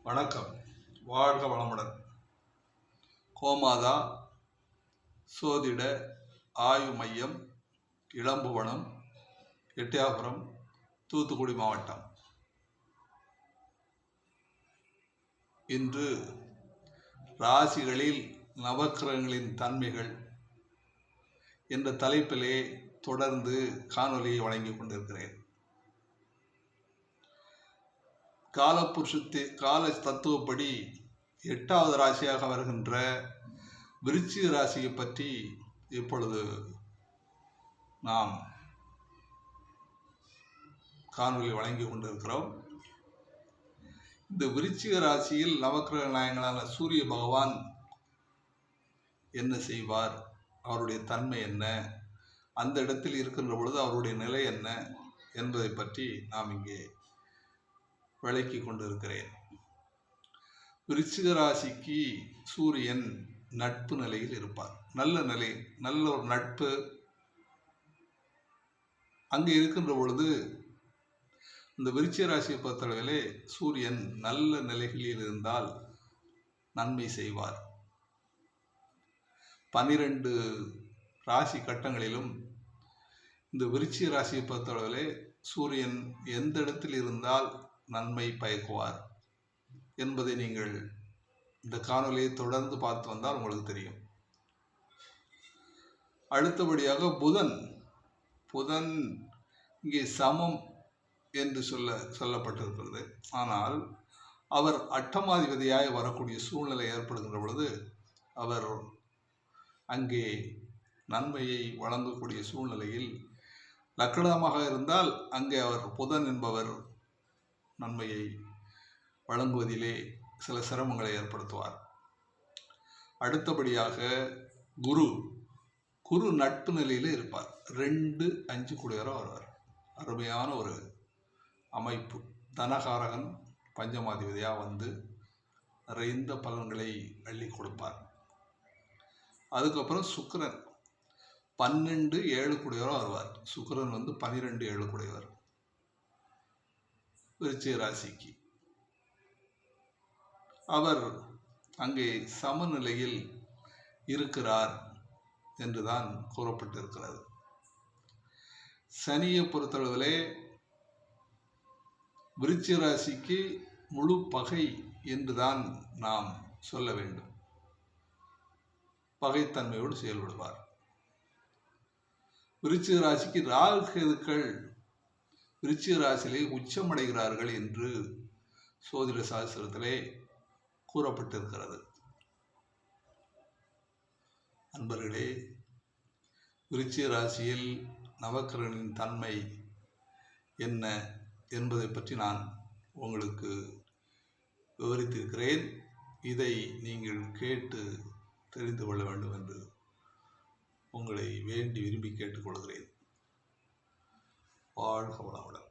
வணக்கம். வாழ்க வளமுடன். கோமாதா சோதிட ஆய்வு மையம், இளம்புவனம், எட்டயபுரம், தூத்துக்குடி மாவட்டம். இன்று ராசிகளில் நவக்கிரகங்களின் தன்மைகள் என்ற தலைப்பிலே தொடர்ந்து காணொலியை வழங்கிக் கொண்டிருக்கிறேன். கால தத்துவப்படி 8வது ராசியாக வருகின்ற விருச்சிக ராசியை பற்றி இப்பொழுது நாம் காணொலி வழங்கி கொண்டிருக்கிறோம். இந்த விருச்சிக ராசியில் நவக்கிரக நாயகனான சூரிய பகவான் என்ன செய்வார், அவருடைய தன்மை என்ன, அந்த இடத்தில் இருக்கின்ற பொழுது அவருடைய நிலை என்ன என்பதை பற்றி நாம் இங்கே விளக்கி கொண்டிருக்கிறேன். விருச்சிக ராசிக்கு சூரியன் நட்பு நிலையில் இருப்பார். நல்ல ஒரு நட்பு அங்கே இருக்கின்ற பொழுது இந்த விருச்சிக ராசியை பொறுத்தளவிலே சூரியன் நல்ல நிலைகளில் இருந்தால் நன்மை செய்வார். 12 ராசி கட்டங்களிலும் இந்த விருச்சிக ராசியை பொறுத்தளவிலே சூரியன் எந்த இடத்தில் இருந்தால் நன்மை பயக்குவார் என்பதை நீங்கள் இந்த காணொலியை தொடர்ந்து பார்த்து வந்தால் உங்களுக்கு தெரியும். அடுத்தபடியாக புதன் இங்கே சமம் என்று சொல்லப்பட்டிருக்கிறது. ஆனால் அவர் அட்டமாதிபதியாய் வரக்கூடிய சூழ்நிலை ஏற்படுகின்ற பொழுது அவர் அங்கே நன்மையை வழங்கக்கூடிய சூழ்நிலையில் லக்னமாக இருந்தால் அங்கே அவர் புதன் என்பவர் நன்மையை வழங்குவதிலே சில சிரமங்களை ஏற்படுத்துவார். அடுத்தபடியாக குரு நட்பு நிலையில் இருப்பார். 2, 5 கூடியவராக வருவார். அருமையான ஒரு அமைப்பு. தனகாரகன் பஞ்சமாதிபதியாக வந்து நிறைந்த பலன்களை அள்ளி கொடுப்பார். அதுக்கப்புறம் சுக்கிரன் 12, 7 கூடியவராக வருவார். சுக்கிரன் வந்து 12, 7 கூடியவர் விருச்சிக ராசிக்கு. அவர் அங்கே சமநிலையில் இருக்கிறார் என்றுதான் கூறப்பட்டிருக்கிறது. சனியை பொறுத்தளவிலே விருச்சிக ராசிக்கு முழு பகை என்றுதான் நாம் சொல்ல வேண்டும். பகைத்தன்மையோடு செயல்படுவார். விருச்சிக ராசிக்கு ராகு கேதுக்கள் விருச்சிக ராசியிலே உச்சமடைகிறார்கள் என்று சோதிட சாஸ்திரத்திலே கூறப்பட்டிருக்கிறது. நண்பர்களே, விருச்சிக ராசியில் நவக்கிரகனின் தன்மை என்ன என்பதை பற்றி நான் உங்களுக்கு விவரித்திருக்கிறேன். இதை நீங்கள் கேட்டு தெரிந்து கொள்ள வேண்டும் என்று உங்களை வேண்டி விரும்பி கேட்டுக்கொள்கிறேன். வாழ்க வளமுடன்.